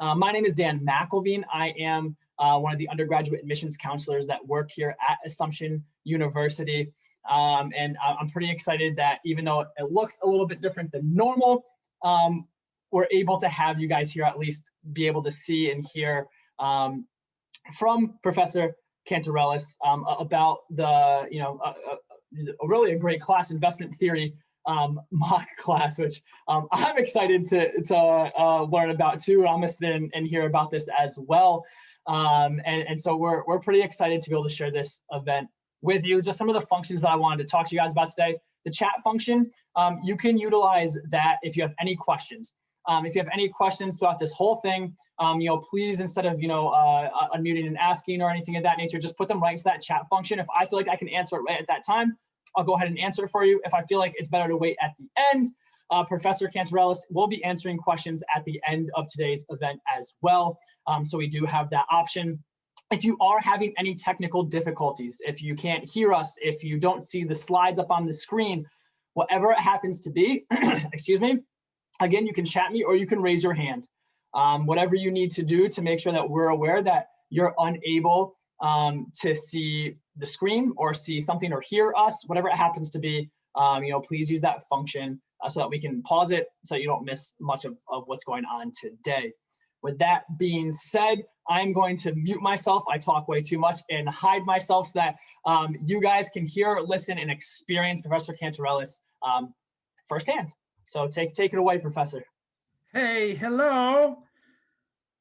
My name is Dan McElveen. I am one of the undergraduate admissions counselors that work here at Assumption University. And I'm pretty excited that even though it looks a little bit different than normal, we're able to have you guys here at least be able to see and hear from Professor Kantarelis about the, really a great class, investment theory mock class, which I'm excited to learn about too. I'm interested in hear about this as well. And so we're pretty excited to be able to share this event with you. Just some of the functions that I wanted to talk to you guys about today. The chat function, you can utilize that if you have any questions. If you have any questions throughout this whole thing, please, instead of, unmuting and asking or anything of that nature, just put them right into that chat function. If I feel like I can answer it right at that time, I'll go ahead and answer it for you. If I feel like it's better to wait at the end, Professor Kantarelis will be answering questions at the end of today's event as well. So we do have that option. If you are having any technical difficulties, if you can't hear us, if you don't see the slides up on the screen, whatever it happens to be, excuse me, again, you can chat me or you can raise your hand. Whatever you need to do to make sure that we're aware that you're unable to see the screen or see something or hear us, whatever it happens to be, please use that function so that we can pause it so you don't miss much of what's going on today. With that being said, I'm going to mute myself. I talk way too much and hide myself so that you guys can hear, listen, and experience Professor Kantarelis firsthand. So take it away, Professor. Hey, hello.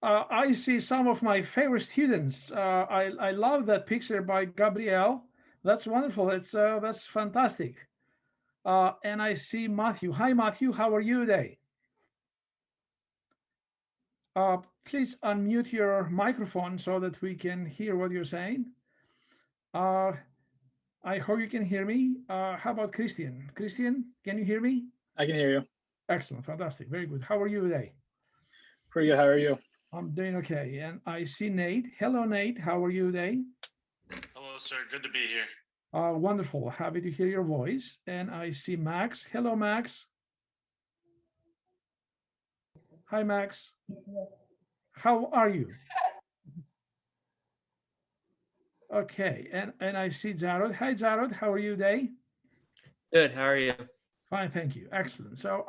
I see some of my favorite students. I love that picture by Gabrielle. That's wonderful. That's fantastic. And I see Matthew. Hi, Matthew. How are you today? Please unmute your microphone so that we can hear what you're saying. I hope you can hear me. How about Christian? Christian, can you hear me? I can hear you. Excellent, fantastic, very good. How are you today? Pretty good, how are you? I'm doing okay. And I see Nate. Hello, Nate, how are you today? Hello, sir, good to be here. Wonderful, happy to hear your voice. And I see Max. Hello, Max. Hi, Max. How are you? Okay, and I see Jarod. Hi, Jarod, how are you today? Good, how are you? Fine, thank you. Excellent. So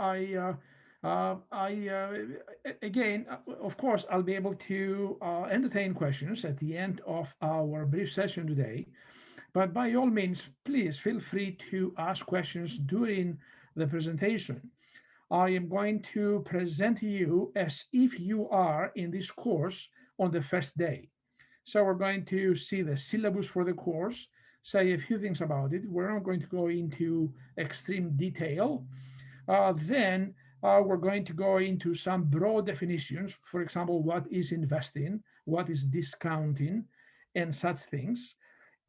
again, of course, I'll be able to entertain questions at the end of our brief session today. But by all means, please feel free to ask questions during the presentation. I am going to present to you as if you are in this course on the first day. So we're going to see the syllabus for the course, say a few things about it. We're not going to go into extreme detail. Then we're going to go into some broad definitions. For example, what is investing, what is discounting, and such things,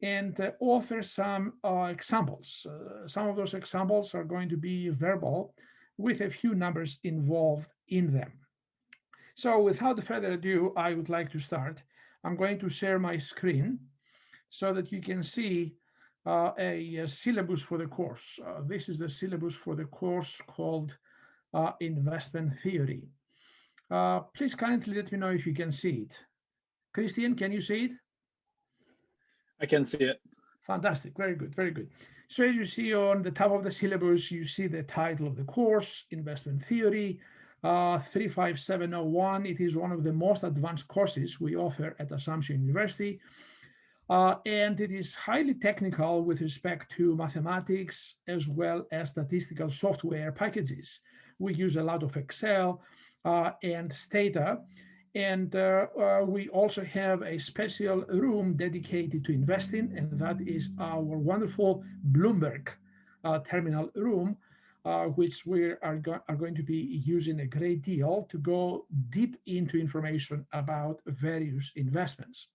and offer some examples. Some of those examples are going to be verbal with a few numbers involved in them. So without further ado, I would like to start. I'm going to share my screen so that you can see a syllabus for the course. This is the syllabus for the course called Investment Theory. Please kindly let me know if you can see it. Christian, can you see it? I can see it. Fantastic, very good, very good. So as you see on the top of the syllabus, you see the title of the course, Investment Theory, 35701. It is one of the most advanced courses we offer at Assumption University. And it is highly technical with respect to mathematics as well as statistical software packages. We use a lot of Excel and Stata. And we also have a special room dedicated to investing, and that is our wonderful Bloomberg terminal room, which we are going to be using a great deal to go deep into information about various investments.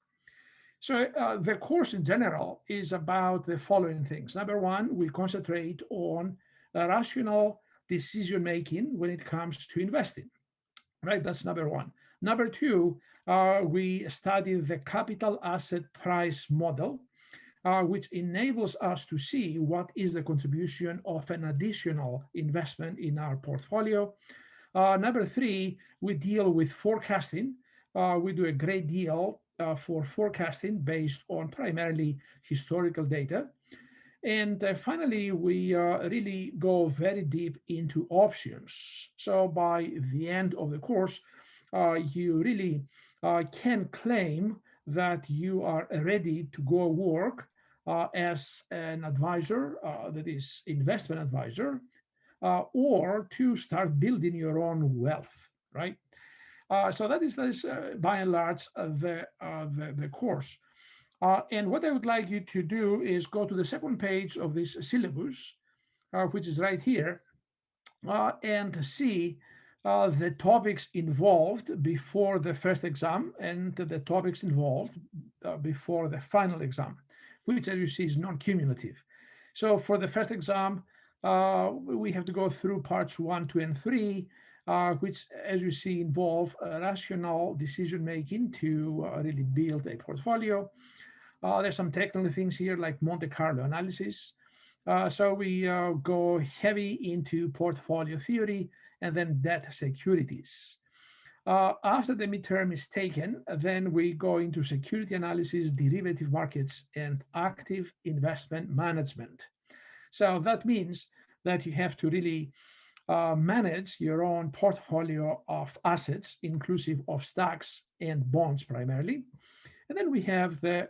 So the course in general is about the following things. Number one, we concentrate on rational decision-making when it comes to investing, right? That's number one. Number two, we study the capital asset price model, which enables us to see what is the contribution of an additional investment in our portfolio. Number 3, we deal with forecasting. We do a great deal for forecasting based on primarily historical data. And finally, we really go very deep into options. So by the end of the course, you really can claim that you are ready to go work as an advisor, that is investment advisor, or to start building your own wealth, right? So that is by and large the course. And what I would like you to do is go to the second page of this syllabus, which is right here, and see the topics involved before the first exam and the topics involved before the final exam, which, as you see, is non-cumulative. So for the first exam, we have to go through parts 1, 2, and 3, which, as you see, involve rational decision making to really build a portfolio. There's some technical things here like Monte Carlo analysis. So we go heavy into portfolio theory and then debt securities. After the midterm is taken, then we go into security analysis, derivative markets, and active investment management. So that means that you have to really manage your own portfolio of assets, inclusive of stocks and bonds primarily. And then we have the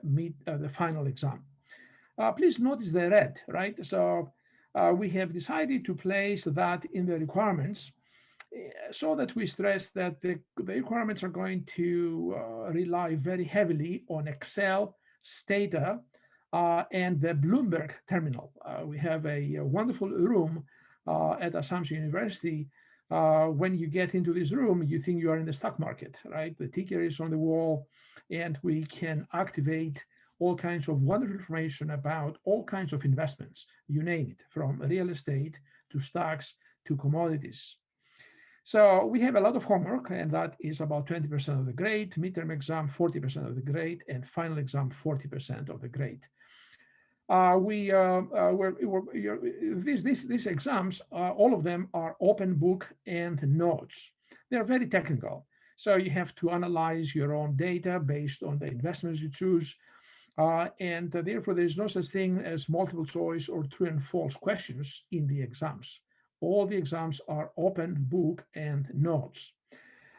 final exam. Please notice the red, right? So we have decided to place that in the requirements so that we stress that the requirements are going to rely very heavily on Excel, Stata, and the Bloomberg terminal. We have a wonderful room at Assumption University. When you get into this room, you think you are in the stock market, right? The ticker is on the wall, and we can activate all kinds of wonderful information about all kinds of investments, you name it, from real estate to stocks to commodities. So we have a lot of homework, and that is about 20% of the grade, midterm exam 40% of the grade, and final exam 40% of the grade. These exams, all of them are open book and notes. They're very technical. So you have to analyze your own data based on the investments you choose. And therefore, there is no such thing as multiple choice or true and false questions in the exams. All the exams are open book and notes.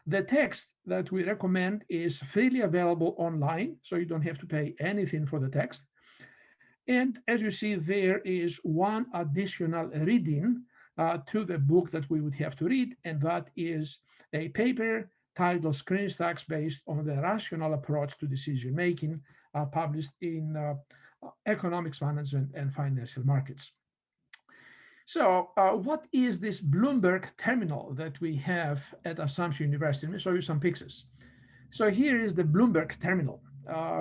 The text that we recommend is freely available online, so you don't have to pay anything for the text. And as you see, there is one additional reading to the book that we would have to read, and that is a paper titled Screening Stocks Based on the Rational Approach to Decision Making, published in Economics Management and Financial Markets. So what is this Bloomberg terminal that we have at Assumption University? Let me show you some pictures. So here is the Bloomberg terminal.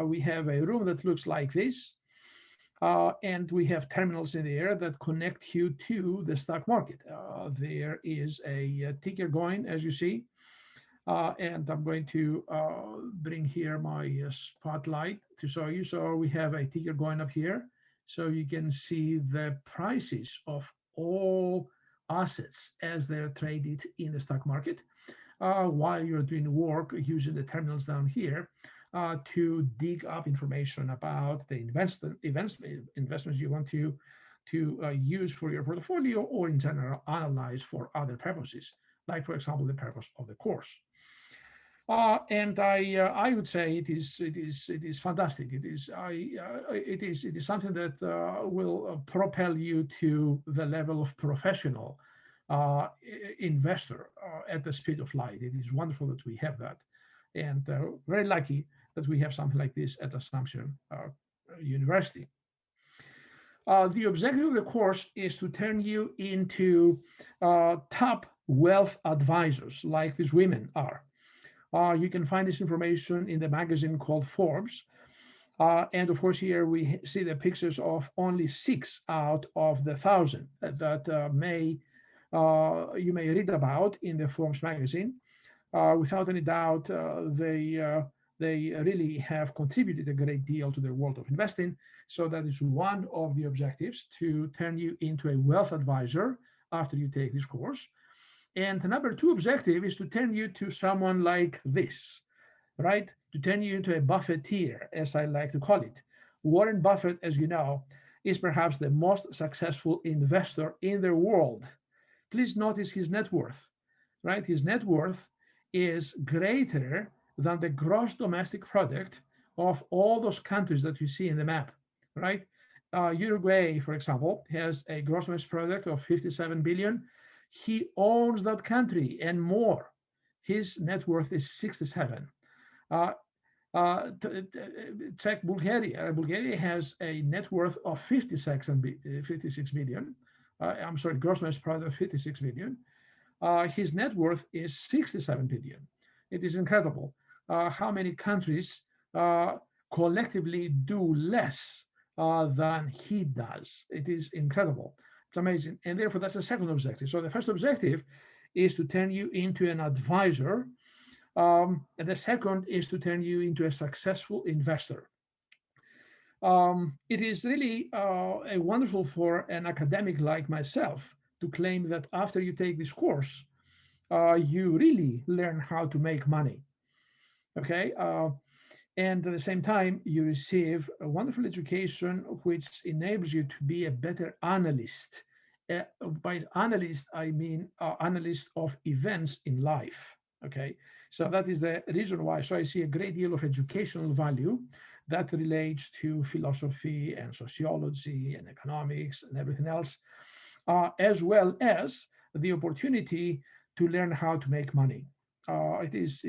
We have a room that looks like this. And we have terminals in the air that connect you to the stock market. There is a ticker going, as you see. And I'm going to bring here my spotlight to show you. So we have a ticker going up here. So you can see the prices of all assets as they're traded in the stock market while you're doing work using the terminals down here to dig up information about the investments you want to use for your portfolio, or in general analyze for other purposes, like, for example, the purpose of the course. And I would say it is fantastic. It is something that will propel you to the level of professional investor at the speed of light. It is wonderful that we have that, and very lucky that we have something like this at Assumption University. The objective of the course is to turn you into top wealth advisors, like these women are. You can find this information in the magazine called Forbes. And of course, here we see the pictures of only 6 out of the 1,000 that you may read about in the Forbes magazine. Without any doubt, they really have contributed a great deal to the world of investing. So that is one of the objectives, to turn you into a wealth advisor after you take this course. And the number two objective is to turn you to someone like this, right? To turn you into a Buffetteer, as I like to call it. Warren Buffett, as you know, is perhaps the most successful investor in the world. Please notice his net worth, right? His net worth is greater than the gross domestic product of all those countries that you see in the map, right? Uruguay, for example, has a gross domestic product of 57 billion. He owns that country and more. His net worth is 67. Check Bulgaria. Bulgaria has a net worth of 56 billion. I'm sorry, gross domestic product of 56 billion. His net worth is 67 billion. It is incredible how many countries collectively do less than he does. It is incredible. It's amazing. And therefore, that's the second objective. So the first objective is to turn you into an advisor. And the second is to turn you into a successful investor. It is really a wonderful for an academic like myself to claim that after you take this course, you really learn how to make money. Okay. And at the same time, you receive a wonderful education which enables you to be a better analyst. By analyst, I mean analyst of events in life. Okay. So that is the reason why. So I see a great deal of educational value that relates to philosophy and sociology and economics and everything else, as well as the opportunity to learn how to make money. It is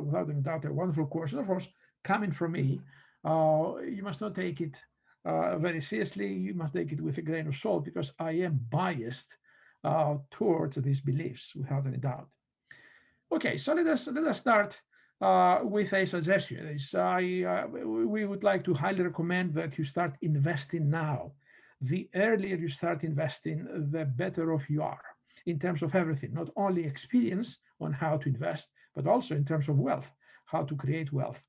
without a doubt a wonderful course. And of course, coming from me, you must not take it very seriously. You must take it with a grain of salt because I am biased towards these beliefs, without any doubt. Okay, so let us start with a suggestion. We would like to highly recommend that you start investing now. The earlier you start investing, the better off you are in terms of everything, not only experience on how to invest, but also in terms of wealth, how to create wealth.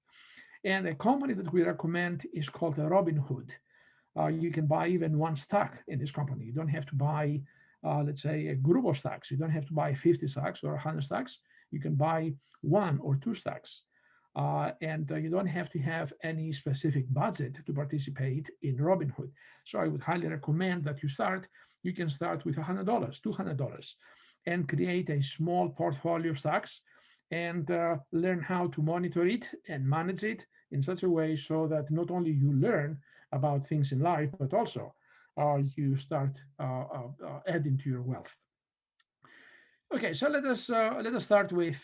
And a company that we recommend is called Robinhood. You can buy even one stock in this company. You don't have to buy, let's say, a group of stocks. You don't have to buy 50 stocks or 100 stocks. You can buy one or two stocks. And you don't have to have any specific budget to participate in Robinhood. So I would highly recommend that you start. You can start with $100, $200, and create a small portfolio of stocks and learn how to monitor it and manage it in such a way so that not only you learn about things in life, but also you start adding to your wealth. Okay, so let us start with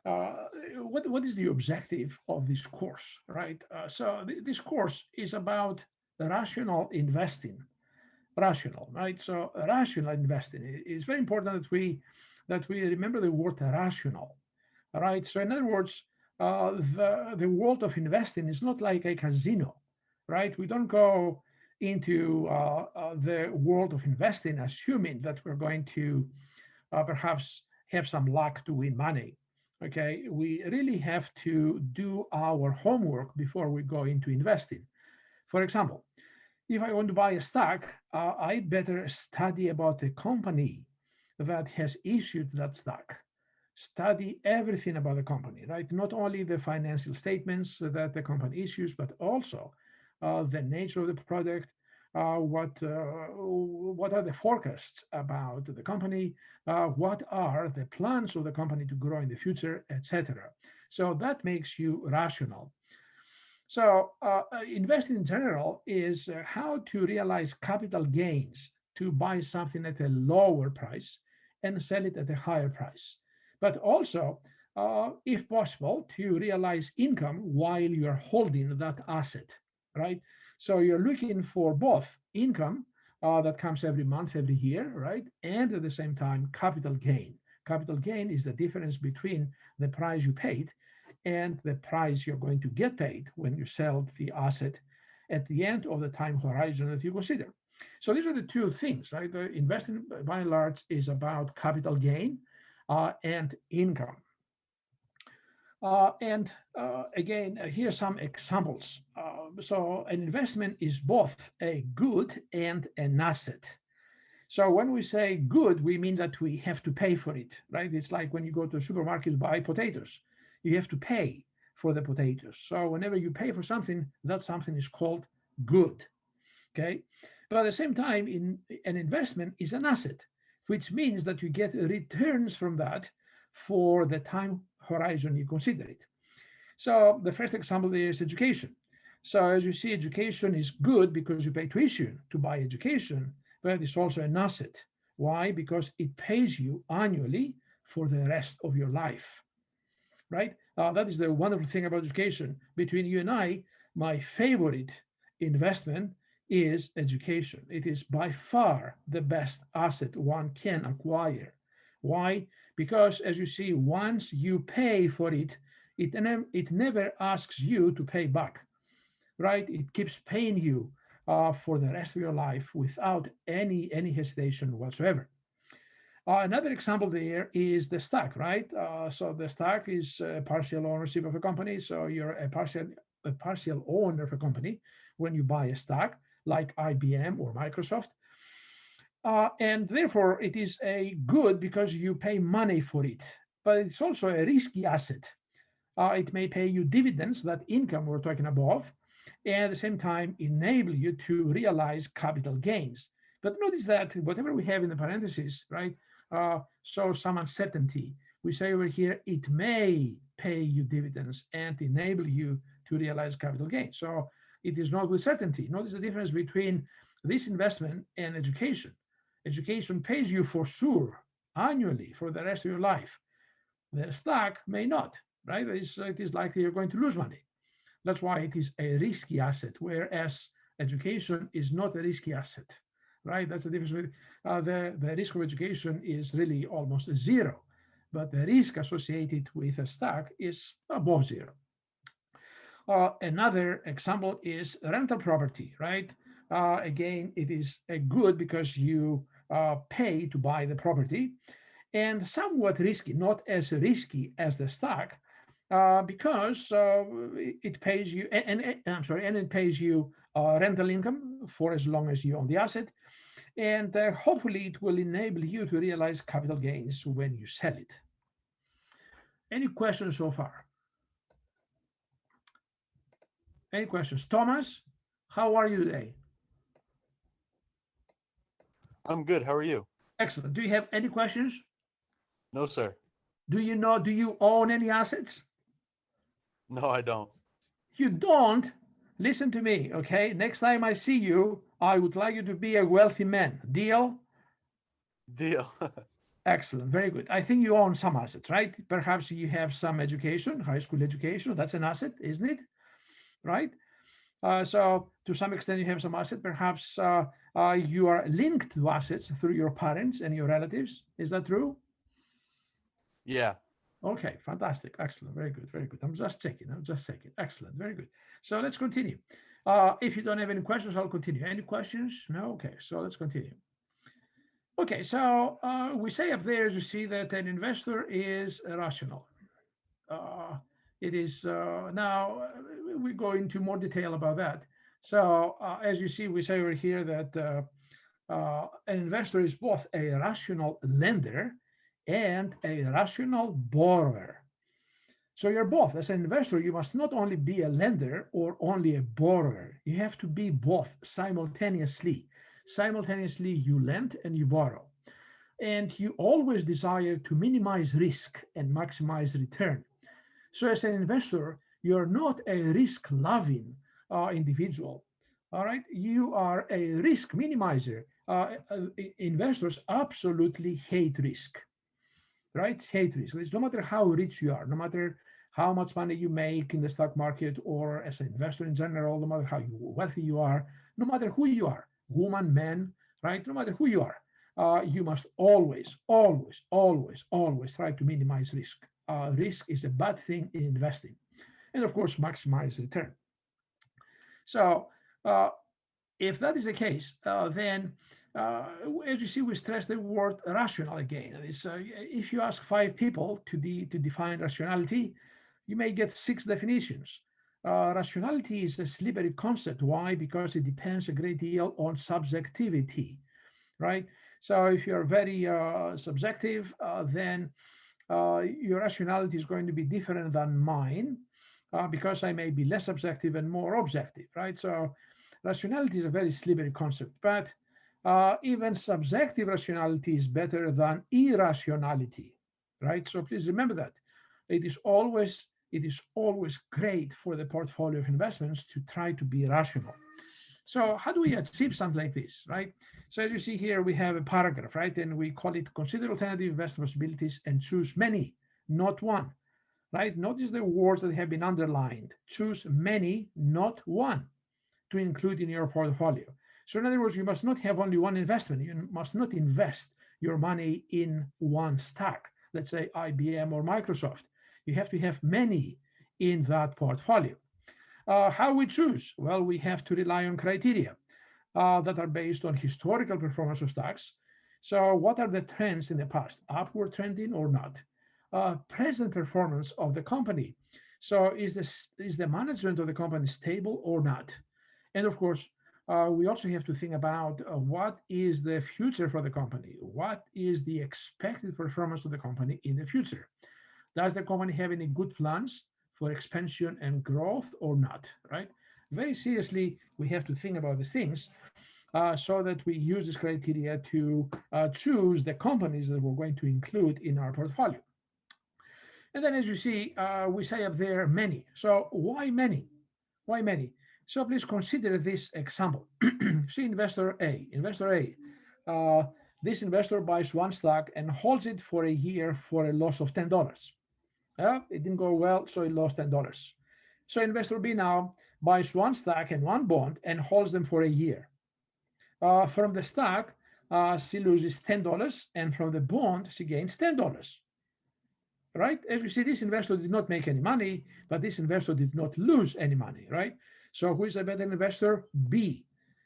what is the objective of this course, right? So this course is about rational investing, right? So rational investing is very important that we remember the word rational, right? So in other words, the world of investing is not like a casino, right? We don't go into the world of investing assuming that we're going to perhaps have some luck to win money. Okay, we really have to do our homework before we go into investing. For example, if I want to buy a stock, I better study about the company that has issued that stock. Study everything about the company, right? Not only the financial statements that the company issues, but also the nature of the product, what are the forecasts about the company, what are the plans of the company to grow in the future, etc. So that makes you rational. So investing in general is how to realize capital gains to buy something at a lower price and sell it at a higher price. But also, if possible, to realize income while you're holding that asset, right? So you're looking for both income that comes every month, every year, right? And at the same time, capital gain. Capital gain is the difference between the price you paid and the price you're going to get paid when you sell the asset at the end of the time horizon that you consider. So these are the two things, right? The investing, by and large, is about capital gain and income. Again, here are some examples. So an investment is both a good and an asset. So when we say good, we mean that we have to pay for it, right? It's like when you go to a supermarket to buy potatoes, you have to pay for the potatoes. So whenever you pay for something, that something is called good, okay? But at the same time, an investment is an asset, which means that you get returns from that for the time horizon you consider it. So the first example is education. So as you see, education is good because you pay tuition to buy education, but it's also an asset. Why? Because it pays you annually for the rest of your life, right? That is the wonderful thing about education. Between you and I, my favorite investment is education. It is by far the best asset one can acquire. Why? Because as you see, once you pay for it, it never asks you to pay back, right? It keeps paying you for the rest of your life without any hesitation whatsoever. Another example there is the stock, right? So the stock is partial ownership of a company. So you're a partial owner of a company when you buy a stock like IBM or Microsoft. And therefore, it is a good because you pay money for it, but it's also a risky asset. It may pay you dividends, that income we're talking above, and at the same time enable you to realize capital gains. But notice that whatever we have in the parentheses, right, shows some uncertainty. We say over here, it may pay you dividends and enable you to realize capital gains. So it is not with certainty. Notice the difference between this investment and education. Education pays you for sure annually for the rest of your life. The stock may not, right? It is likely you're going to lose money. That's why it is a risky asset, whereas education is not a risky asset, right? That's the difference with the risk of education is really almost zero, but the risk associated with a stock is above zero. Another example is rental property, right? Again, it is a good because you pay to buy the property, and somewhat risky, not as risky as the stock, because it pays you, I'm sorry, and it pays you rental income for as long as you own the asset, and hopefully it will enable you to realize capital gains when you sell it. Any questions so far? Any questions? Thomas, how are you today? I'm good. How are you? Excellent. Do you have any questions? No, sir. Do you own any assets? No, I don't. You don't? Listen to me, okay? Next time I see you, I would like you to be a wealthy man. Deal? Deal. Excellent. Very good. I think you own some assets, right? Perhaps you have some education, high school education. That's an asset, isn't it? Right? So to some extent, you have some asset. Perhaps you are linked to assets through your parents and your relatives. Is that true? Yeah. Okay, fantastic. Excellent. Very good. Very good. I'm just checking. Excellent. Very good. So let's continue. If you don't have any questions, I'll continue. Any questions? No? Okay, so let's continue. Okay, so we say up there, as you see, that an investor is rational. It is now we go into more detail about that. So as you see, we say over here that an investor is both a rational lender and a rational borrower. So you're both. As an investor, you must not only be a lender or only a borrower. You have to be both simultaneously. Simultaneously, you lend and you borrow. And you always desire to minimize risk and maximize return. So as an investor, you're not a risk-loving individual. All right, you are a risk minimizer. Investors absolutely hate risk, right? Hate risk. It's no matter how rich you are, no matter how much money you make in the stock market or as an investor in general, no matter how wealthy you are, no matter who you are, woman, man, right? No matter who you are, you must always, always, always, always try to minimize risk. Risk is a bad thing in investing, and of course, maximize return. So, if that is the case, then as you see, we stress the word rational again. If you ask 5 people to define rationality, you may get 6 definitions. Rationality is a slippery concept. Why? Because it depends a great deal on subjectivity, right? So if you're very subjective, then your rationality is going to be different than mine because I may be less subjective and more objective, right? So rationality is a very slippery concept, but even subjective rationality is better than irrationality, right? So please remember that it is always great for the portfolio of investments to try to be rational. So how do we achieve something like this, right? So as you see here, we have a paragraph, right? And we call it consider alternative investment possibilities and choose many, not one, right? Notice the words that have been underlined. Choose many, not one, to include in your portfolio. So in other words, you must not have only one investment. You must not invest your money in one stock, let's say IBM or Microsoft. You have to have many in that portfolio. How we choose? Well, we have to rely on criteria that are based on historical performance of stocks. So what are the trends in the past, upward trending or not? Present performance of the company. So is the management of the company stable or not? And of course, we also have to think about what is the future for the company? What is the expected performance of the company in the future? Does the company have any good plans for expansion and growth or not, right? Very seriously, we have to think about these things so that we use this criteria to choose the companies that we're going to include in our portfolio. And then as you see, we say up there many. So why many? Why many? So please consider this example. See investor A. Investor A. This investor buys one stock and holds it for a year for a loss of $10. It didn't go well, so he lost $10. So investor B now buys one stock and one bond and holds them for a year. From the stock, she loses $10, and from the bond, she gains $10. Right? As we see, this investor did not make any money, but this investor did not lose any money, right? So who is a better investor? B,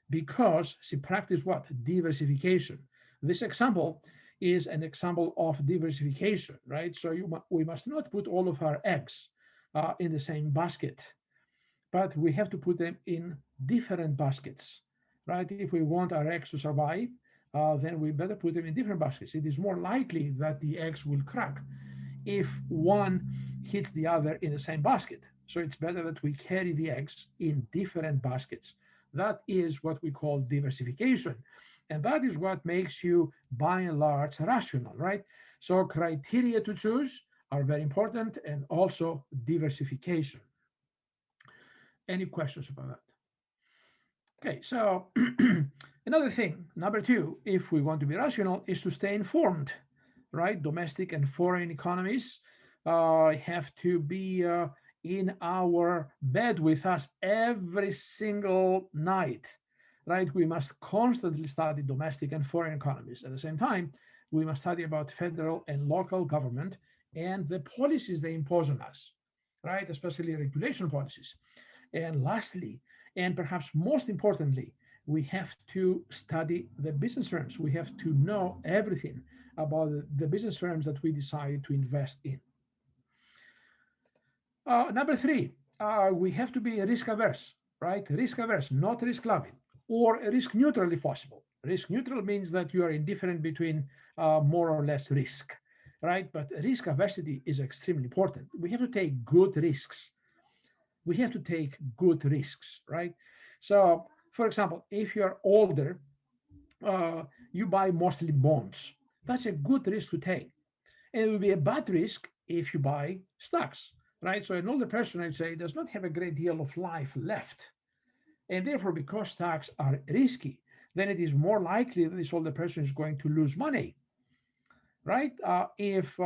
because she practiced what? Diversification. This example is an example of diversification, right? So we must not put all of our eggs in the same basket, but we have to put them in different baskets, right? If we want our eggs to survive, then we better put them in different baskets. It is more likely that the eggs will crack if one hits the other in the same basket. So it's better that we carry the eggs in different baskets. That is what we call diversification. And that is what makes you, by and large, rational, right? So criteria to choose are very important, and also diversification. Any questions about that? Okay, so another thing, number two, if we want to be rational, is to stay informed, right? Domestic and foreign economies have to be in our bed with us every single night, right? We must constantly study domestic and foreign economies. At the same time, we must study about federal and local government and the policies they impose on us, right? Especially regulation policies. And lastly, and perhaps most importantly, we have to study the business firms. We have to know everything about the business firms that we decide to invest in. Number three, we have to be risk averse, right? Risk averse, not risk loving, or risk neutral if possible. Risk neutral means that you are indifferent between more or less risk, right? But risk aversity is extremely important. We have to take good risks. We have to take good risks, right? So, for example, if you're older, you buy mostly bonds. That's a good risk to take. And it will be a bad risk if you buy stocks, right? So an older person, I'd say, does not have a great deal of life left. And therefore, because stocks are risky, then it is more likely that this older person is going to lose money, right? If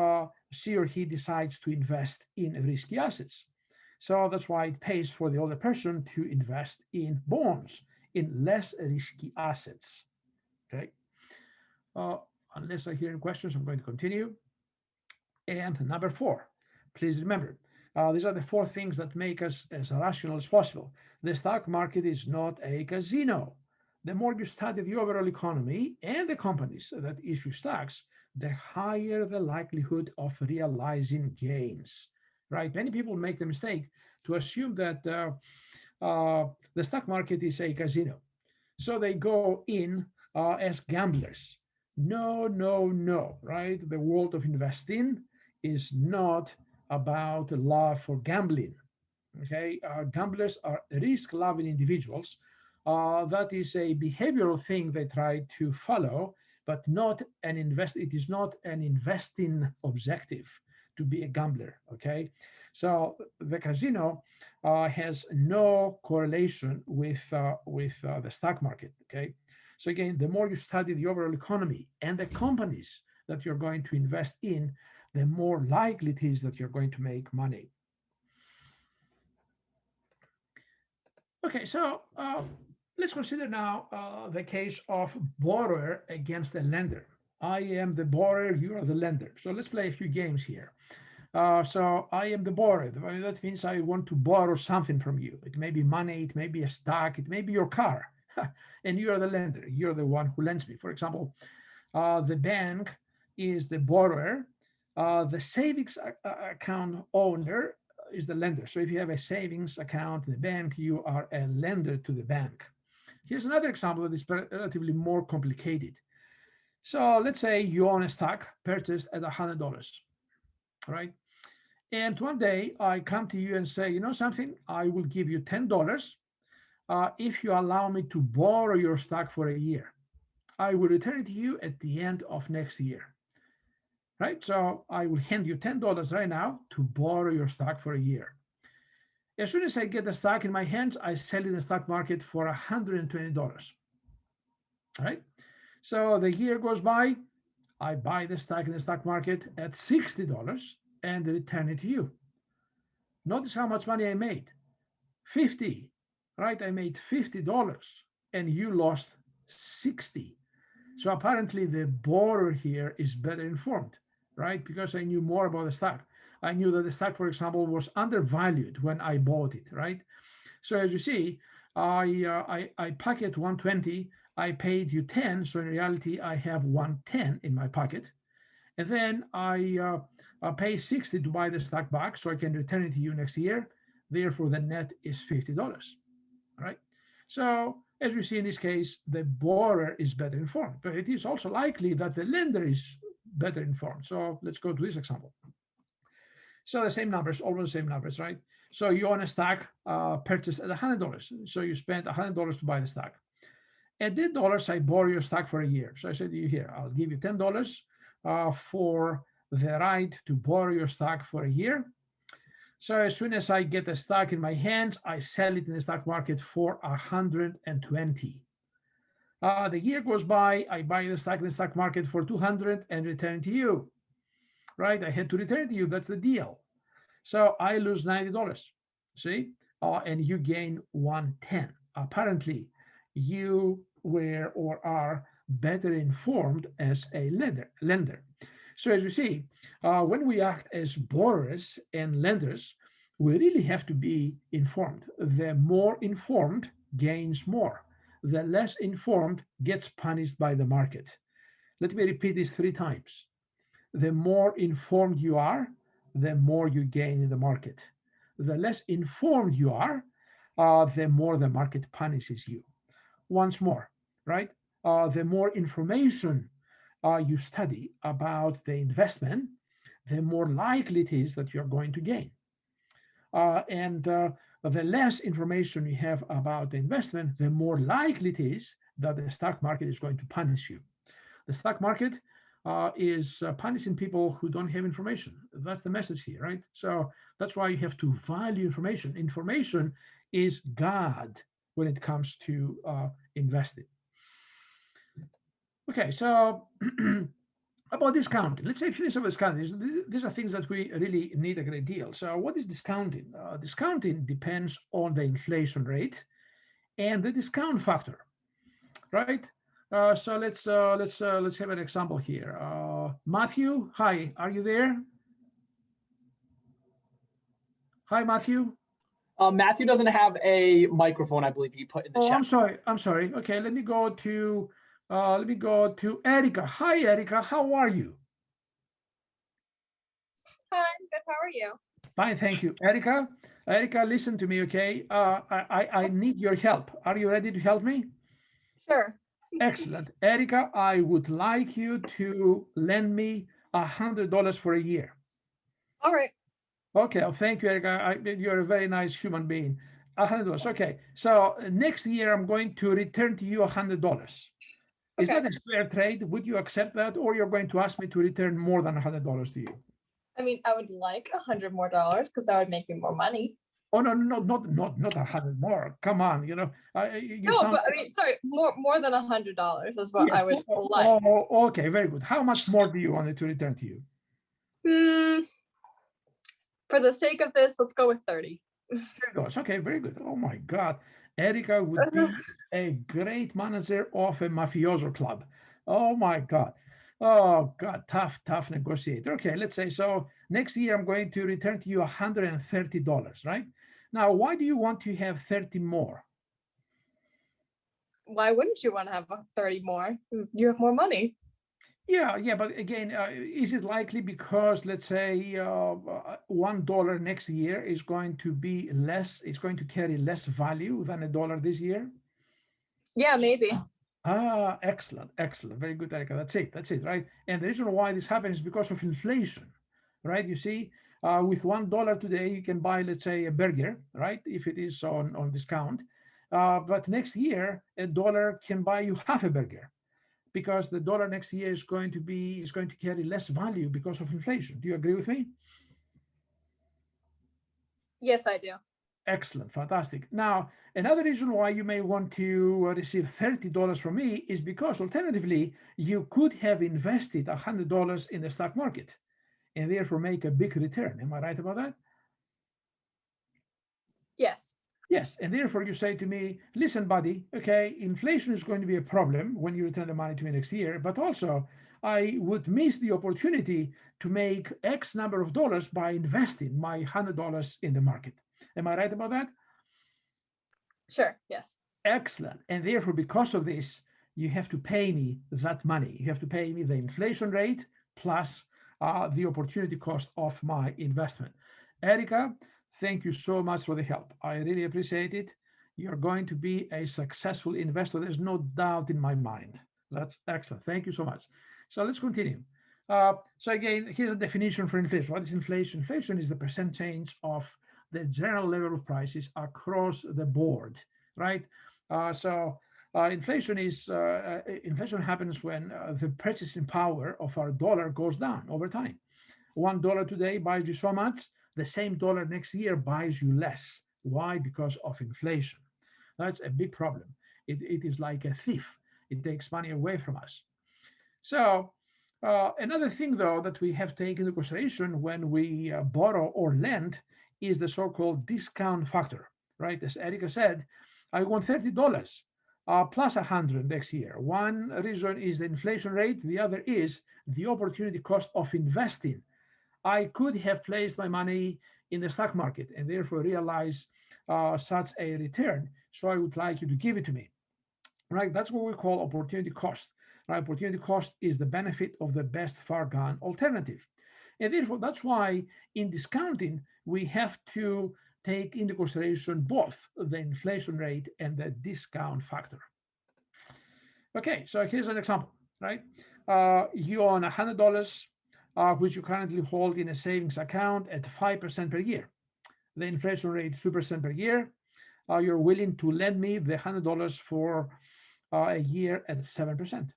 she or he decides to invest in risky assets. So that's why it pays for the older person to invest in bonds, in less risky assets. Okay. Unless I hear any questions, I'm going to continue. And number four, please remember, these are the four things that make us as rational as possible. The stock market is not a casino. The more you study the overall economy and the companies that issue stocks, the higher the likelihood of realizing gains, right? Many people make the mistake to assume that the stock market is a casino. So they go in as gamblers. No, no, no, right? The world of investing is not about a love for gambling. Okay, gamblers are risk-loving individuals. That is a behavioral thing they try to follow, but not an invest. It is not an investing objective to be a gambler. Okay, so the casino has no correlation with the stock market. Okay, so again, the more you study the overall economy and the companies that you're going to invest in, the more likely it is that you're going to make money. Okay, so let's consider now the case of borrower against the lender. I am the borrower, you are the lender. So let's play a few games here. So I am the borrower. That means I want to borrow something from you. It may be money, it may be a stock, it may be your car. And you are the lender. You're the one who lends me. For example, the bank is the borrower. The savings account owner is the lender. So if you have a savings account in the bank, you are a lender to the bank. Here's another example that is relatively more complicated. So let's say you own a stock purchased at $100, right? And one day I come to you and say, you know something, I will give you $10 if you allow me to borrow your stock for a year. I will return it to you at the end of next year. Right? So I will hand you $10 right now to borrow your stock for a year. As soon as I get the stock in my hands, I sell it in the stock market for $120. Right? So the year goes by, I buy the stock in the stock market at $60 and return it to you. Notice how much money I made. 50, right? I made $50 and you lost 60. So apparently the borrower here is better informed, right? Because I knew more about the stock. I knew that the stock, for example, was undervalued when I bought it, right? So as you see, I pocket 120, I paid you 10, so in reality I have 110 in my pocket, and then I pay 60 to buy the stock back, so I can return it to you next year. Therefore, the net is $50, right? So as we see in this case, the borrower is better informed, but it is also likely that the lender is better informed. So let's go to this example. So the same numbers, almost the same numbers, right? So you own a stock purchased at $100. So you spent $100 to buy the stock. At $10, I borrow your stock for a year. So I said to you here, I'll give you $10 for the right to borrow your stock for a year. So as soon as I get the stock in my hands, I sell it in the stock market for $120. The year goes by, I buy the stock in the stock market for $200 and return it to you. Right? I had to return it to you. That's the deal. So I lose $90. See? And you gain 110. Apparently, you were or are better informed as a lender. So as you see, when we act as borrowers and lenders, we really have to be informed. The more informed gains more. The less informed gets punished by the market. Let me repeat this 3 times. The more informed you are, the more you gain in the market. The less informed you are, the more the market punishes you. Once more, right? The more information you study about the investment, the more likely it is that you're going to gain. And the less information you have about the investment, the more likely it is that the stock market is going to punish you. The stock market is punishing people who don't have information. That's the message here, right? So that's why you have to value information. Information is God when it comes to investing. Okay, so about discounting, let's say a few things about discounting. These are things that we really need a great deal. So what is discounting? Discounting depends on the inflation rate and the discount factor, right? So let's have an example here. Matthew, hi, are you there? Hi, Matthew. Matthew doesn't have a microphone, I believe he put in the chat. I'm sorry. Okay, let me go to Erica. Hi, Erica. How are you? Hi, I'm good. How are you? Fine, thank you. Erica, listen to me, okay? I need your help. Are you ready to help me? Sure. Excellent. Erica, I would like you to lend me $100 for a year. All right. Okay, well, thank you, Erica. You're a very nice human being. $100. Okay, so next year I'm going to return to you $100. Is Okay. that a fair trade? Would you accept that, or you're going to ask me to return more than $100 to you? I mean, I would like $100 more because that would make me more money. Oh no, not 100 more. Come on, you know. You No, sound. but I mean, sorry, more than $100 is what Yes, I would like. Oh, okay, very good. How much more do you want it to return to you? For the sake of this, let's go with 30. $30. Okay, very good. Oh my God, Erica would be a great manager of a mafioso club. Oh my God. Oh God, tough negotiator. Okay, let's say so. Next year I'm going to return to you $130, right? Now, why do you want to have 30 more? Why wouldn't you want to have 30 more? You have more money. Yeah, but again, is it likely because, let's say, $1 next year is going to be less, it's going to carry less value than $1 this year? Yeah, maybe. Ah, excellent. Very good, Erica. That's it, right? And the reason why this happens is because of inflation, right? You see, with $1 today, you can buy, let's say, a burger, right? If it is on discount. But next year, $1 can buy you half a burger, because the dollar next year is going to carry less value because of inflation. Do you agree with me? Yes, I do. Excellent, fantastic. Now, another reason why you may want to receive $30 from me is because alternatively, you could have invested $100 in the stock market and therefore make a big return. Am I right about that? Yes. Yes, and therefore you say to me, listen, buddy, okay, inflation is going to be a problem when you return the money to me next year, but also I would miss the opportunity to make X number of dollars by investing my $100 in the market. Am I right about that? Sure, yes. Excellent. And therefore, because of this, you have to pay me that money. You have to pay me the inflation rate plus the opportunity cost of my investment. Erica, thank you so much for the help. I really appreciate it. You're going to be a successful investor. There's no doubt in my mind. That's excellent. Thank you so much. So let's continue. So again, here's a definition for inflation. What is inflation? Inflation is the percent change of the general level of prices across the board, right? Inflation happens when the purchasing power of our dollar goes down over time. $1 today buys you so much, the same dollar next year buys you less. Why? Because of inflation. That's a big problem. It is like a thief. It takes money away from us. So another thing, though, that we have taken into consideration when we borrow or lend is the so-called discount factor, right? As Erica said, I want $30 plus 100 next year. One reason is the inflation rate. The other is the opportunity cost of investing. I could have placed my money in the stock market and therefore realize such a return. So I would like you to give it to me, right? That's what we call opportunity cost. Right? Opportunity cost is the benefit of the best foregone alternative. And therefore, that's why in discounting, we have to take into consideration both the inflation rate and the discount factor. Okay, so here's an example, right? You own $100, which you currently hold in a savings account at 5% per year. The inflation rate is 2% per year. You're willing to lend me the $100 for a year at 7%.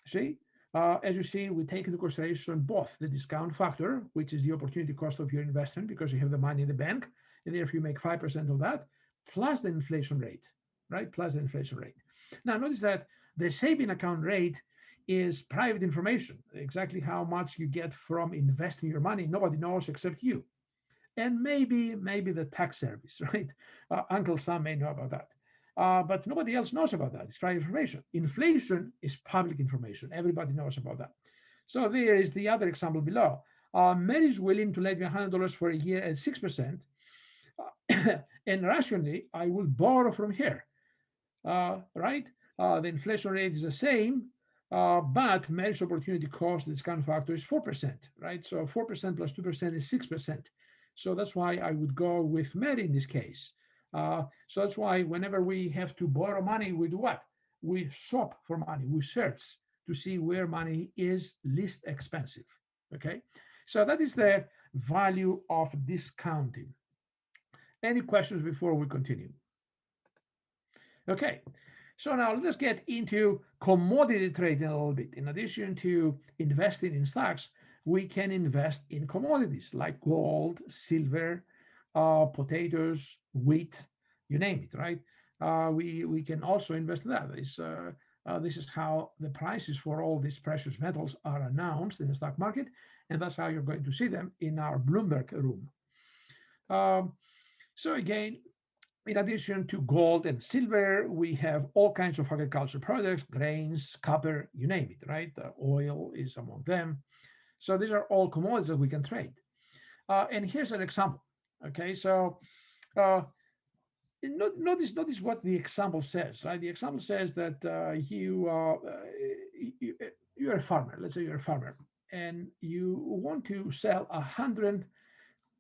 See? As you see, we take into consideration both the discount factor, which is the opportunity cost of your investment because you have the money in the bank, and therefore you make 5% of that, plus the inflation rate, right? Plus the inflation rate. Now, notice that the saving account rate is private information. Exactly how much you get from investing your money, nobody knows except you. And maybe the tax service, right? Uncle Sam may know about that. But nobody else knows about that. It's private information. Inflation is public information. Everybody knows about that. So there is the other example below. Mary is willing to lend me $100 for a year at 6%. And rationally, I will borrow from her, right? The inflation rate is the same, but Mary's opportunity cost, the discount factor, is 4%, right? So 4% plus 2% is 6%. So that's why I would go with Mary in this case. So that's why whenever we have to borrow money, we do what? we shop for money, we search to see where money is least expensive. Okay, so that is the value of discounting. Any questions before we continue? Okay, so now let's get into commodity trading a little bit. In addition to investing in stocks, we can invest in commodities like gold, silver, potatoes, wheat, you name it, right? We can also invest in that. This is how the prices for all these precious metals are announced in the stock market, and that's how you're going to see them in our Bloomberg room. So again, in addition to gold and silver, we have all kinds of agricultural products, grains, copper, you name it, right? Oil is among them. So these are all commodities that we can trade. And here's an example. Okay, so notice what the example says, right? The example says that you're a farmer. Let's say you're a farmer, and you want to sell 100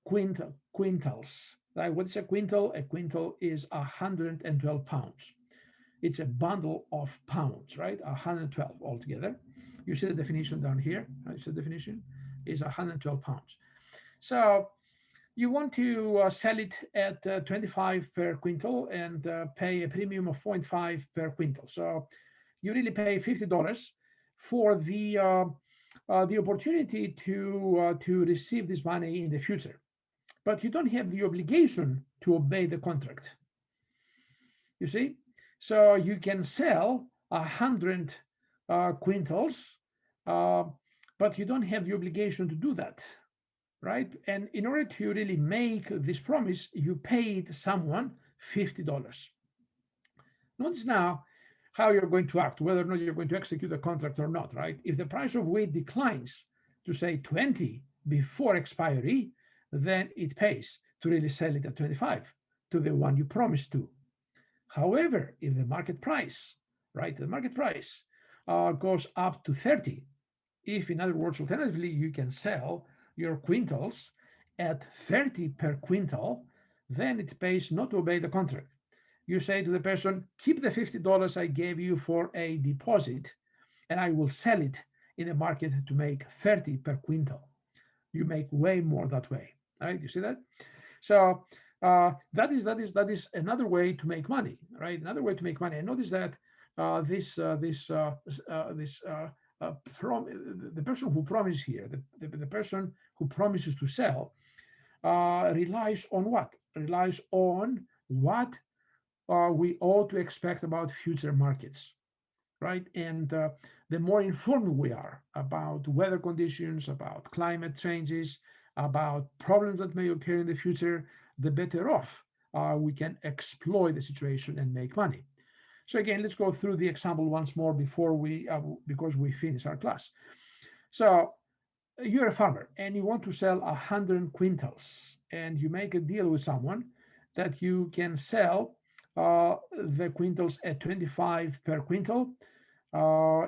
quintals. Right? What is a quintal? A quintal is 112 pounds. It's a bundle of pounds, right? 112 altogether. You see the definition down here. Right? So the definition is 112 pounds. So you want to sell it at 25 per quintal and pay a premium of 0.5 per quintal. So you really pay $50 for the opportunity to receive this money in the future. But you don't have the obligation to obey the contract. You see? So you can sell 100 quintals, but you don't have the obligation to do that, right? And in order to really make this promise, you paid someone $50. Notice now how you're going to act, whether or not you're going to execute the contract or not, right? If the price of wheat declines to say 20 before expiry, then it pays to really sell it at 25 to the one you promised to. However, if the market price, right, the market price goes up to 30, if in other words, alternatively, you can sell your quintals at 30 per quintal, then it pays not to obey the contract. You say to the person, keep the $50 I gave you for a deposit, and I will sell it in the market to make 30 per quintal. You make way more that way. Right? You see that? So that is another way to make money, right? Another way to make money. And notice that the person who promises here, the person who promises to sell, relies on what? Relies on what we ought to expect about future markets, right? And the more informed we are about weather conditions, about climate changes, about problems that may occur in the future, the better off we can exploit the situation and make money. So again, let's go through the example once more before because we finish our class. So you're a farmer and you want to sell 100 quintals, and you make a deal with someone that you can sell the quintals at 25 per quintal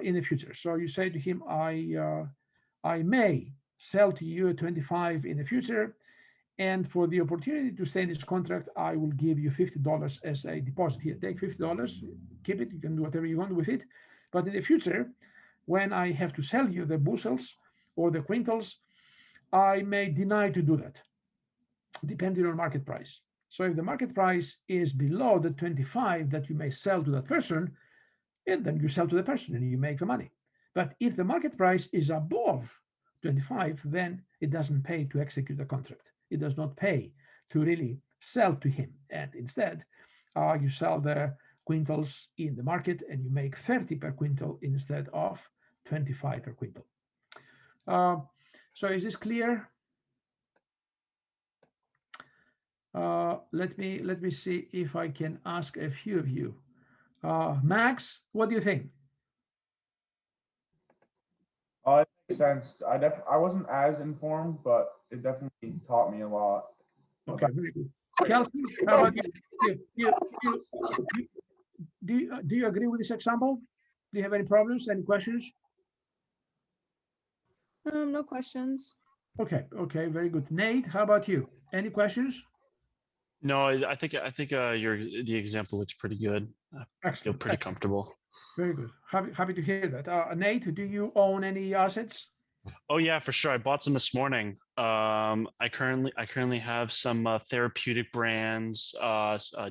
in the future. So you say to him, I may sell to you at 25 in the future, and for the opportunity to stay in this contract, I will give you $50 as a deposit. Here, take $50, keep it, you can do whatever you want with it. But in the future, when I have to sell you the bushels or the quintals, I may deny to do that, depending on market price. So if the market price is below the 25 that you may sell to that person, then you sell to the person and you make the money. But if the market price is above 25, then it doesn't pay to execute the contract. It does not pay to really sell to him. And instead, you sell the quintals in the market and you make 30 per quintal instead of 25 per quintal. So is this clear? Let me see if I can ask a few of you. Max, what do you think? It makes sense. I wasn't as informed, but it definitely taught me a lot. Okay, very good. Kelsey, how about you? Do you agree with this example? Do you have any problems, any questions? No questions. Okay, very good. Nate, how about you? Any questions? No, I think the example looks pretty good. I feel pretty comfortable. Very good. Happy to hear that. Nate, do you own any assets? Oh yeah, for sure. I bought some this morning. I currently have some therapeutic brands,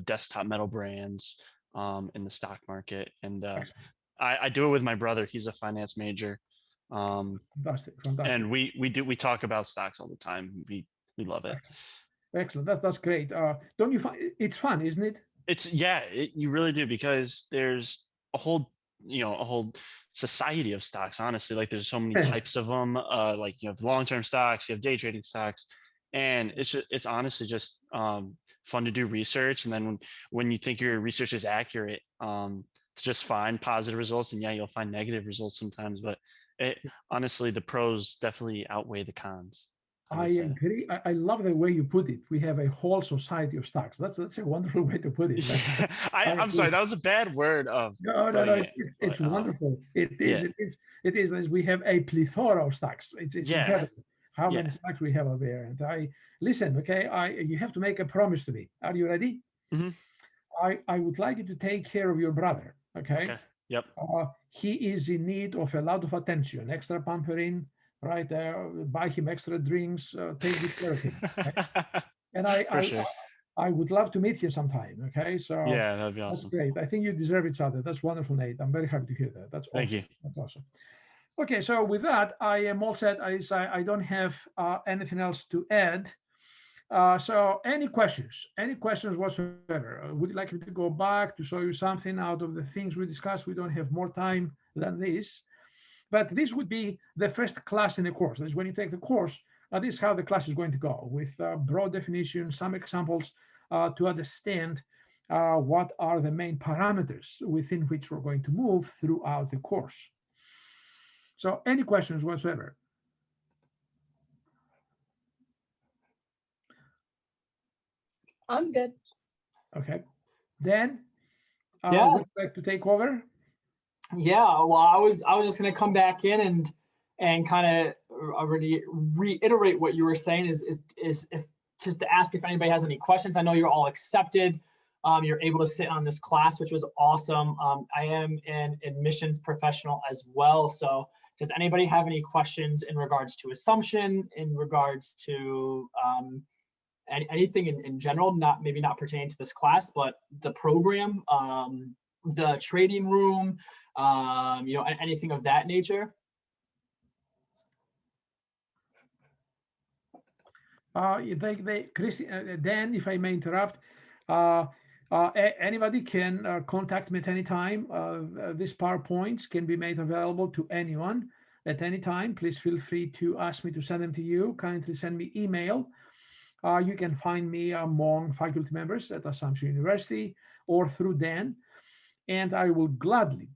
desktop metal brands, in the stock market, and Excellent. I do it with my brother. He's a finance major, Fantastic. and we talk about stocks all the time. We love it. Excellent. That's great. Don't you find it's fun, isn't it? You really do, because there's a whole society of stocks, honestly. Like, there's so many Yeah. types of them. Like, you have long-term stocks, you have day trading stocks, and it's honestly just fun to do research. And then when you think your research is accurate, to just find positive results. And yeah, you'll find negative results sometimes, but honestly, the pros definitely outweigh the cons, I I would say. agree. I love the way you put it. We have a whole society of stocks. That's a wonderful way to put it. Yeah. I'm agree. sorry, that was a bad word of No. putting it, It's but, wonderful. It is. yeah. It is. We have a plethora of stocks. It's Yeah. incredible how Yeah. many stocks we have out there. And I listen. Okay. You have to make a promise to me. Are you ready? Mhm. I would like you to take care of your brother. Okay. Okay. Yep. He is in need of a lot of attention, extra pampering, right? Buy him extra drinks, take good care of him. Okay? And For sure. I would love to meet you sometime. Okay, so Yeah, that'd be that's awesome. great. I think you deserve each other. That's wonderful, Nate. I'm very happy to hear that. That's Thank awesome. you. That's awesome. Okay, so with that, I am all set. I don't have anything else to add. So any questions whatsoever? Would you like me to go back to show you something out of the things we discussed? We don't have more time than this, but this would be the first class in the course. That's when you take the course. This is how the class is going to go, with broad definition, some examples to understand what are the main parameters within which we're going to move throughout the course. So any questions whatsoever? I'm good. Okay. Dan, Yeah. would you like to take over? Yeah, well, I was just gonna come back in and kind of already reiterate what you were saying is if just to ask if anybody has any questions. I know you're all accepted. You're able to sit on this class, which was awesome. I am an admissions professional as well. So does anybody have any questions in regards to assumption, in regards to anything in general, maybe not pertaining to this class, but the program, the trading room, anything of that nature? Chris, Dan, if I may interrupt, anybody can contact me at any time. These PowerPoints can be made available to anyone at any time. Please feel free to ask me to send them to you. Kindly send me email. You can find me among faculty members at Assumption University or through Dan, and I will gladly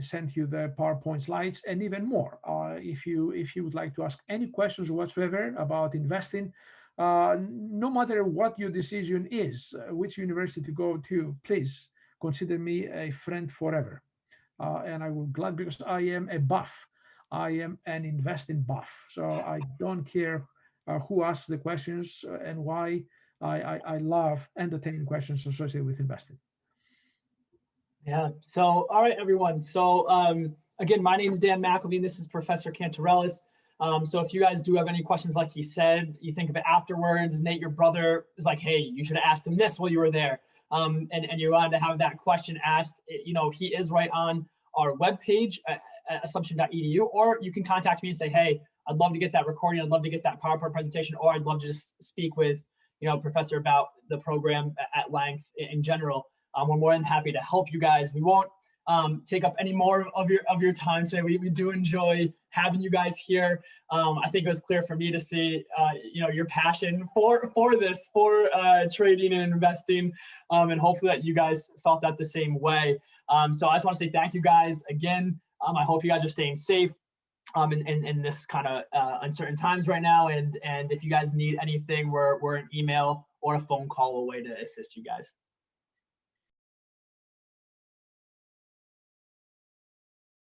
send you the PowerPoint slides and even more. If you would like to ask any questions whatsoever about investing, no matter what your decision is, which university to go to, please consider me a friend forever. And I will gladly, because I am a buff. I am an investing buff. So I don't care who asks the questions and why. I love entertaining questions associated with investing. Yeah. So, all right, everyone. So, again, my name is Dan McElveen. This is Professor Cantarellis. So if you guys do have any questions, like he said, you think of it afterwards, Nate, your brother, is like, hey, you should have asked him this while you were there. And you wanted to have that question asked. He is right on our webpage at assumption.edu, or you can contact me and say, hey, I'd love to get that recording. I'd love to get that PowerPoint presentation, or I'd love to just speak with, Professor about the program at length in general. We're more than happy to help you guys. We won't take up any more of your time today. We do enjoy having you guys here. I think it was clear for me to see, your passion for this, for trading and investing, and hopefully that you guys felt that the same way. So I just want to say thank you guys again. I hope you guys are staying safe in this kind of uncertain times right now. And if you guys need anything, we're an email or a phone call away to assist you guys.